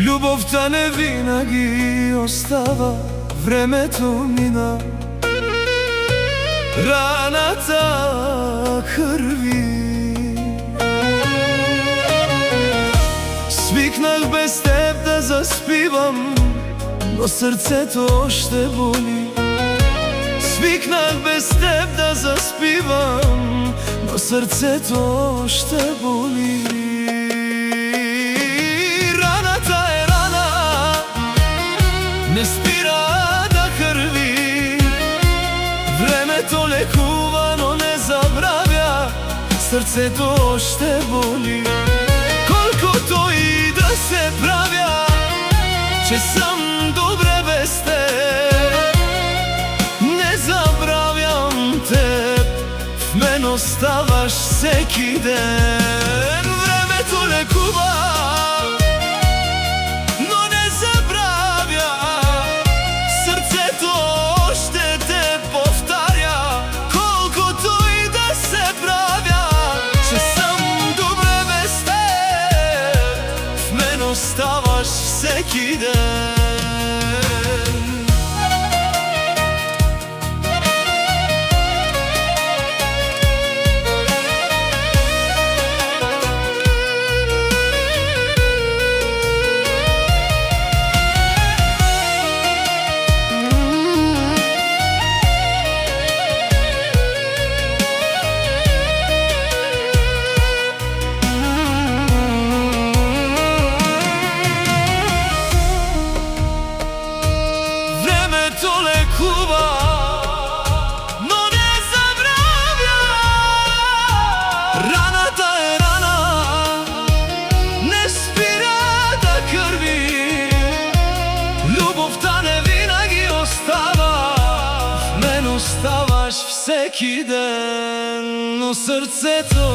Љубовта не винаги остава, времето мина, раната крви. Свикнах без теб да заспивам, но срцето още боли. Свикнах без теб да заспивам, но срцето още боли. Не спира да крви, времето лекува, но не забравя, срцето още боли. Колкото и да се правя, че съм добре без теб, не забравям теб, в мен оставаш всеки ден. Времето лекува, оставаш всеки ден. Но не забравя, раната е рана, не спира да кърви. Любовта не винаги остава, в мен оставаш всеки ден, но сърцето